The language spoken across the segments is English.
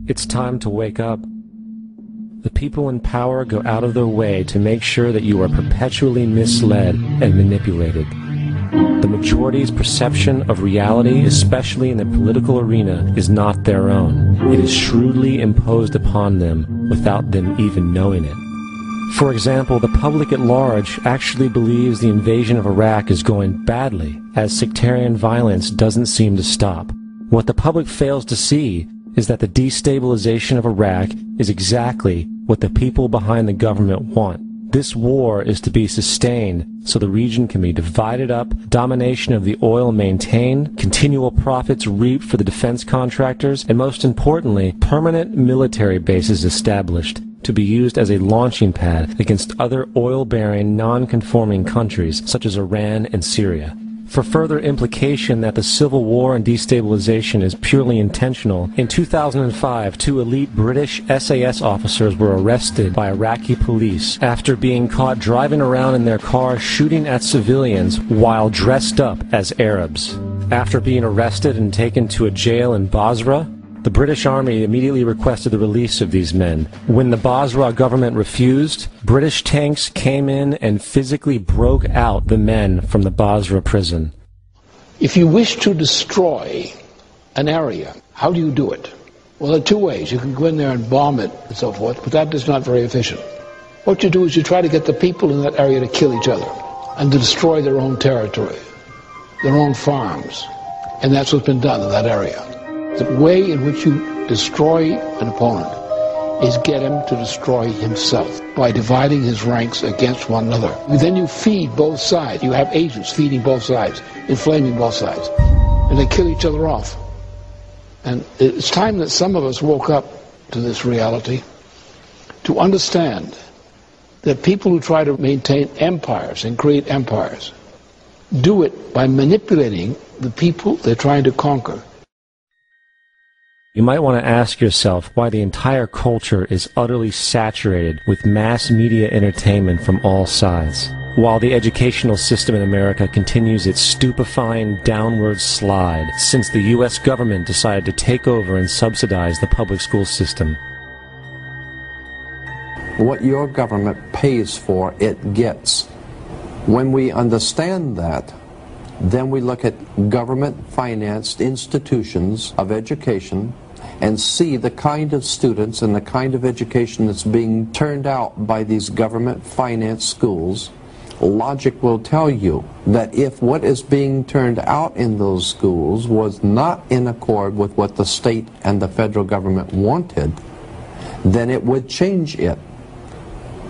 It's time to wake up. The people in power go out of their way to make sure that you are perpetually misled and manipulated. The majority's perception of reality, especially in the political arena, is not their own. It is shrewdly imposed upon them without them even knowing it. For example, the public at large actually believes the invasion of Iraq is going badly, as sectarian violence doesn't seem to stop. What the public fails to see is that the destabilization of Iraq is exactly what the people behind the government want. This war is to be sustained so the region can be divided up, domination of the oil maintained, continual profits reaped for the defense contractors, and most importantly, permanent military bases established to be used as a launching pad against other oil-bearing, non-conforming countries such as Iran and Syria. For further implication that the civil war and destabilization is purely intentional, in 2005, 2 elite British SAS officers were arrested by Iraqi police after being caught driving around in their car shooting at civilians while dressed up as Arabs. After being arrested and taken to a jail in Basra, the British Army immediately requested the release of these men. When the Basra government refused, British tanks came in and physically broke out the men from the Basra prison. If you wish to destroy an area, how do you do it? Well, there are 2 ways. You can go in there and bomb it and so forth, but that is not very efficient. What you do is you try to get the people in that area to kill each other and to destroy their own territory, their own farms. And that's what's been done in that area. The way in which you destroy an opponent is get him to destroy himself by dividing his ranks against one another. Then you feed both sides. You have agents feeding both sides, inflaming both sides, and they kill each other off. And it's time that some of us woke up to this reality, to understand that people who try to maintain empires and create empires do it by manipulating the people they're trying to conquer. You might want to ask yourself why the entire culture is utterly saturated with mass media entertainment from all sides, while the educational system in America continues its stupefying downward slide since the U.S. government decided to take over and subsidize the public school system. What your government pays for, it gets. When we understand that, then we look at government-financed institutions of education and see the kind of students and the kind of education that's being turned out by these government-financed schools. Logic will tell you that if what is being turned out in those schools was not in accord with what the state and the federal government wanted, then it would change it.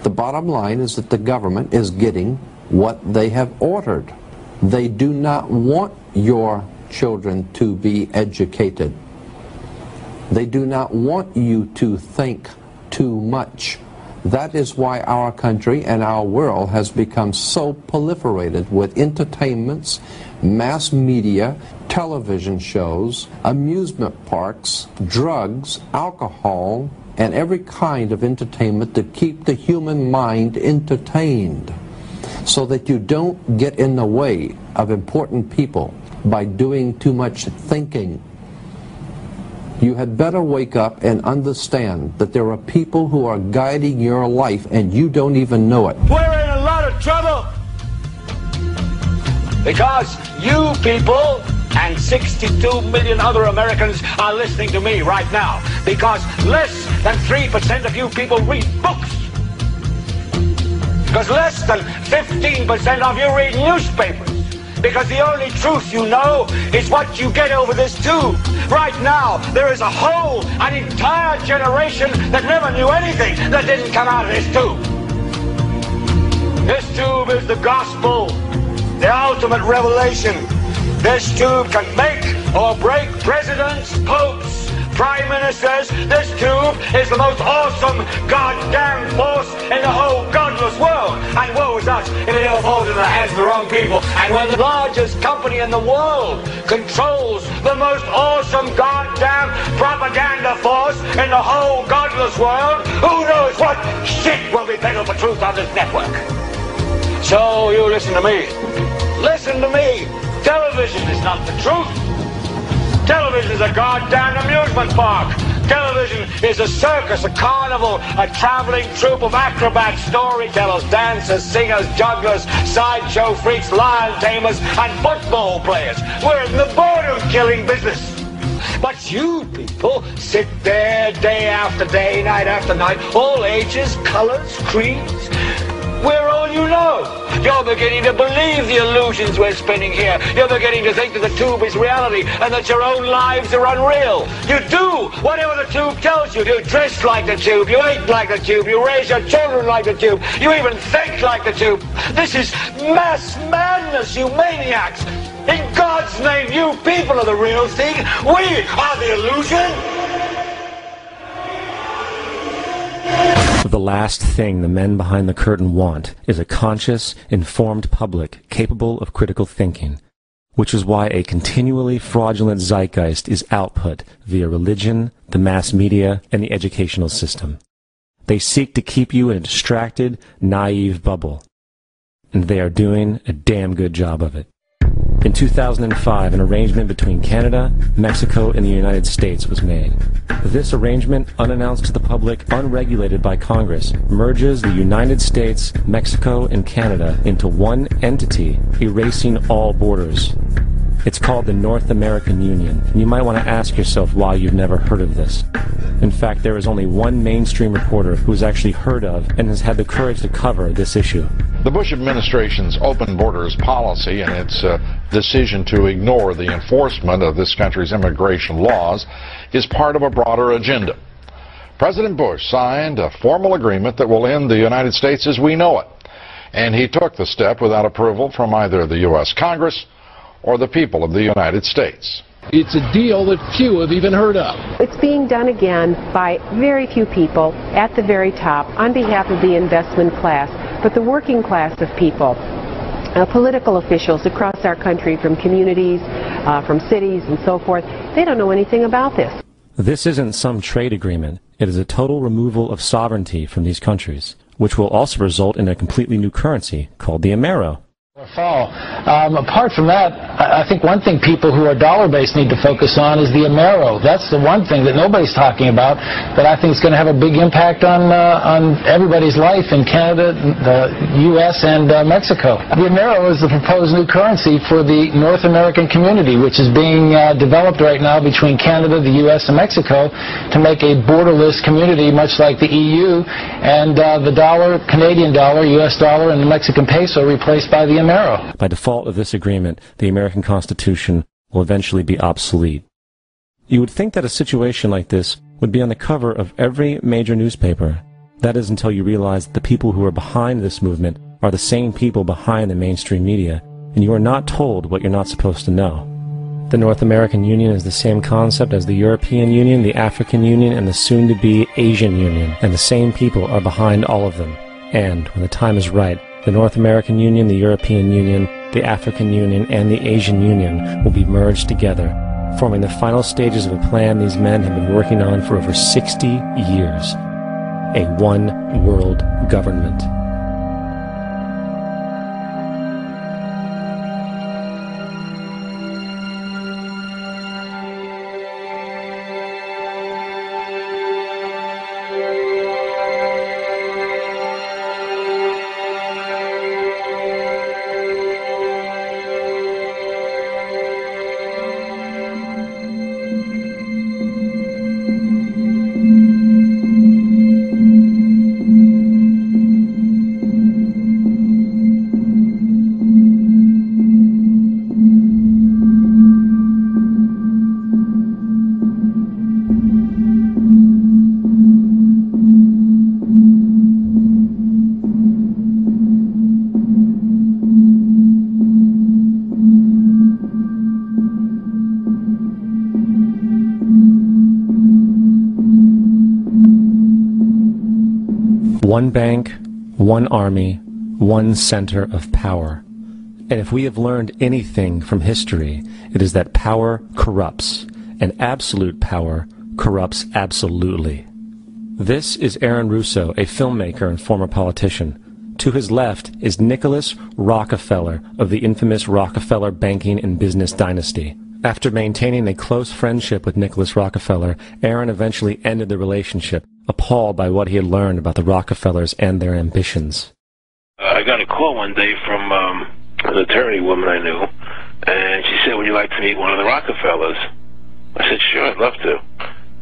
The bottom line is that the government is getting what they have ordered. They do not want your children to be educated. They do not want you to think too much. That is why our country and our world has become so proliferated with entertainments, mass media, television shows, amusement parks, drugs, alcohol, and every kind of entertainment to keep the human mind entertained, so that you don't get in the way of important people by doing too much thinking. You had better wake up and understand that there are people who are guiding your life and you don't even know it. We're in a lot of trouble because you people and 62 million other Americans are listening to me right now, because less than 3% of you people read books. Because less than 15% of you read newspapers. Because the only truth you know is what you get over this tube. Right now, there is an entire generation that never knew anything that didn't come out of this tube. This tube is the gospel, the ultimate revelation. This tube can make or break presidents, popes, prime ministers. This tube is the most awesome goddamn force in the whole godless world. And woe is us if it ever falls into the hands of the wrong people. And when the largest company in the world controls the most awesome goddamn propaganda force in the whole godless world, who knows what shit will be peddled for truth on this network. So you listen to me. Listen to me. Television is not the truth. Television is a goddamn amusement park. Television is a circus, a carnival, a traveling troupe of acrobats, storytellers, dancers, singers, jugglers, sideshow freaks, lion tamers, and football players. We're in the boredom-killing business. But you people sit there day after day, night after night, all ages, colors, creeds. We're all you know. You're beginning to believe the illusions we're spinning here. You're beginning to think that the tube is reality and that your own lives are unreal. You do whatever the tube tells you. You dress like the tube. You eat like the tube. You raise your children like the tube. You even think like the tube. This is mass madness, you maniacs. In God's name, you people are the real thing. We are the illusion. The last thing the men behind the curtain want is a conscious, informed public capable of critical thinking, which is why a continually fraudulent zeitgeist is output via religion, the mass media, and the educational system. They seek to keep you in a distracted, naive bubble, and they are doing a damn good job of it. In 2005, an arrangement between Canada, Mexico, and the United States was made. This arrangement, unannounced to the public, unregulated by Congress, merges the United States, Mexico, and Canada into one entity, erasing all borders. It's called the North American Union, and you might want to ask yourself why you've never heard of this. In fact, there is only one mainstream reporter who has actually heard of and has had the courage to cover this issue. The Bush administration's open borders policy and its decision to ignore the enforcement of this country's immigration laws is part of a broader agenda. President Bush signed a formal agreement that will end the United States as we know it, and he took the step without approval from either the U.S. Congress or the people of the United States. It's a deal that few have even heard of. It's being done again by very few people at the very top on behalf of the investment class, but the working class of people, political officials across our country, from communities, from cities and so forth, they don't know anything about this. This isn't some trade agreement. It is a total removal of sovereignty from these countries, which will also result in a completely new currency called the Amero. Fall. Apart from that, I think one thing people who are dollar-based need to focus on is the Amero. That's the one thing that nobody's talking about, but I think is going to have a big impact on everybody's life in Canada, the U.S., and Mexico. The Amero is the proposed new currency for the North American community, which is being developed right now between Canada, the U.S., and Mexico to make a borderless community, much like the EU, and the dollar, Canadian dollar, U.S. dollar, and the Mexican peso replaced by the Amero. By default of this agreement, the American Constitution will eventually be obsolete. You would think that a situation like this would be on the cover of every major newspaper. That is until you realize that the people who are behind this movement are the same people behind the mainstream media, and you are not told what you're not supposed to know. The North American Union is the same concept as the European Union, the African Union, and the soon-to-be Asian Union, and the same people are behind all of them. And, when the time is right, the North American Union, the European Union, the African Union, and the Asian Union will be merged together, forming the final stages of a plan these men have been working on for over 60 years. A one-world government. One bank, one army, one center of power. And if we have learned anything from history, it is that power corrupts, and absolute power corrupts absolutely. This is Aaron Russo, a filmmaker and former politician. To his left is Nicholas Rockefeller of the infamous Rockefeller banking and business dynasty. After maintaining a close friendship with Nicholas Rockefeller, Aaron eventually ended the relationship, appalled by what he had learned about the Rockefellers and their ambitions. I got a call one day from an attorney woman I knew, and she said, would you like to meet one of the Rockefellers? I said, sure, I'd love to.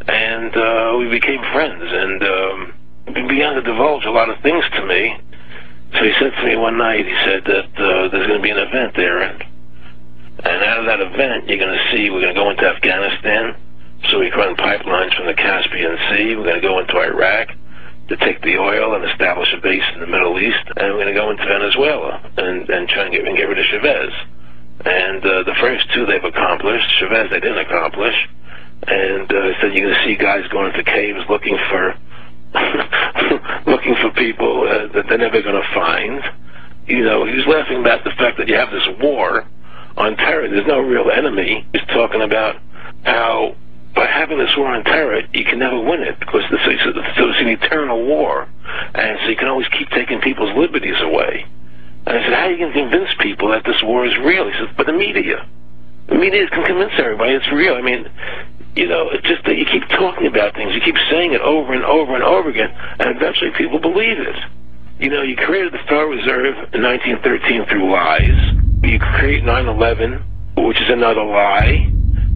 And we became friends, and he began to divulge a lot of things to me. So he said to me one night, he said that there's going to be an event there, and out of that event, you're going to see, we're going to go into Afghanistan, so we can run pipelines from the Caspian Sea. We're going to go into Iraq to take the oil and establish a base in the Middle East, and we're going to go into Venezuela and try and get rid of Chavez. And the first two they've accomplished. Chavez they didn't accomplish. And he said you're going to see guys going into caves looking for looking for people that they're never going to find. You know, he was laughing about the fact that you have this war on terror. There's no real enemy. He's talking about how by having this war on terror, you can never win it because so it's an eternal war, and so you can always keep taking people's liberties away. And I said, how are you going to convince people that this war is real? He says, but the media can convince everybody it's real. I mean, you know, it's just that you keep talking about things, you keep saying it over and over and over again, and eventually people believe it. You know, you created the Federal Reserve in 1913 through lies. You create 9/11, which is another lie.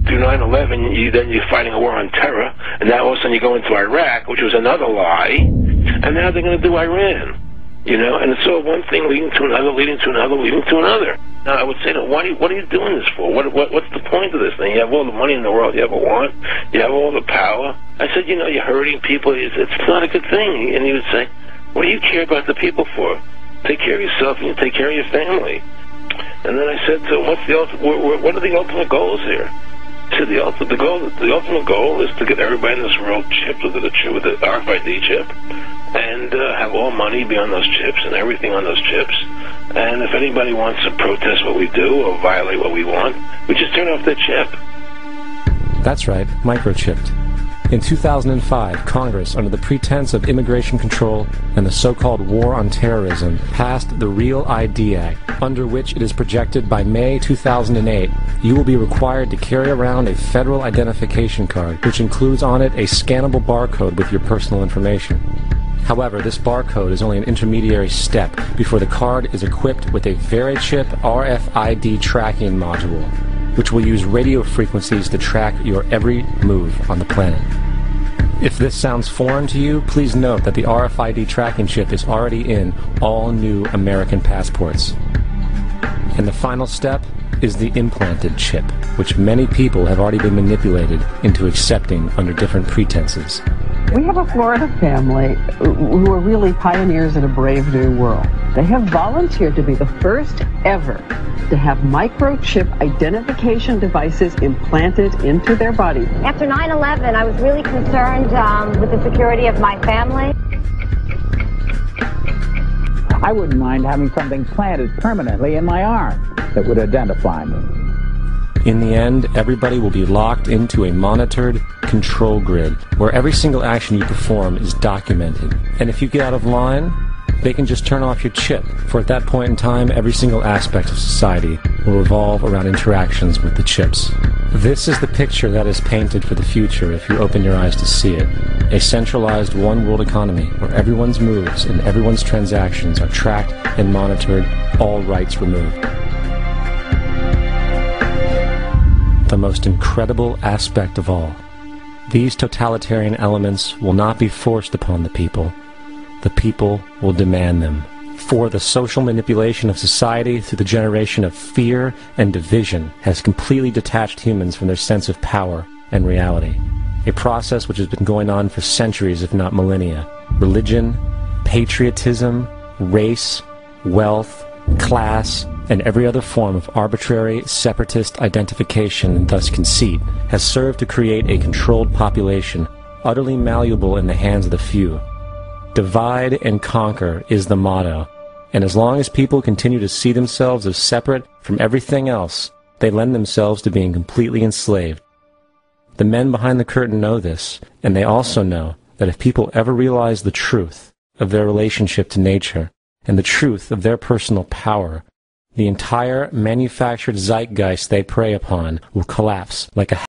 Through 9/11, you're fighting a war on terror, and now all of a sudden you go into Iraq, which was another lie, and now they're going to do Iran. You know, and it's all one thing leading to another, leading to another, leading to another. Now, I would say, what are you doing this for? What's the point of this thing? You have all the money in the world you ever want. You have all the power. I said, you know, you're hurting people. It's not a good thing. And he would say, what do you care about the people for? Take care of yourself and you take care of your family. And then I said to him, what are the ultimate goals here? He said, the ultimate goal is to get everybody in this world chipped with the RFID chip, and have all money be on those chips and everything on those chips. And if anybody wants to protest what we do or violate what we want, we just turn off their chip. That's right, microchipped. In 2005, Congress, under the pretense of immigration control and the so-called war on terrorism, passed the REAL ID Act, under which it is projected by May 2008, you will be required to carry around a federal identification card, which includes on it a scannable barcode with your personal information. However, this barcode is only an intermediary step before the card is equipped with a VeriChip RFID tracking module, which will use radio frequencies to track your every move on the planet. If this sounds foreign to you, please note that the RFID tracking chip is already in all new American passports. And the final step is the implanted chip, which many people have already been manipulated into accepting under different pretenses. We have a Florida family who are really pioneers in a brave new world. They have volunteered to be the first ever to have microchip identification devices implanted into their body. After 9/11, I was really concerned with the security of my family. I wouldn't mind having something planted permanently in my arm that would identify me. In the end, everybody will be locked into a monitored control grid where every single action you perform is documented. And if you get out of line, they can just turn off your chip, for at that point in time, every single aspect of society will revolve around interactions with the chips. This is the picture that is painted for the future if you open your eyes to see it. A centralized one-world economy where everyone's moves and everyone's transactions are tracked and monitored, all rights removed. The most incredible aspect of all. These totalitarian elements will not be forced upon the people. The people will demand them. For the social manipulation of society through the generation of fear and division has completely detached humans from their sense of power and reality. A process which has been going on for centuries, if not millennia. Religion, patriotism, race, wealth, class, and every other form of arbitrary, separatist identification and thus conceit has served to create a controlled population, utterly malleable in the hands of the few. Divide and conquer is the motto, and as long as people continue to see themselves as separate from everything else, they lend themselves to being completely enslaved. The men behind the curtain know this, and they also know that if people ever realize the truth of their relationship to nature and the truth of their personal power, the entire manufactured zeitgeist they prey upon will collapse like a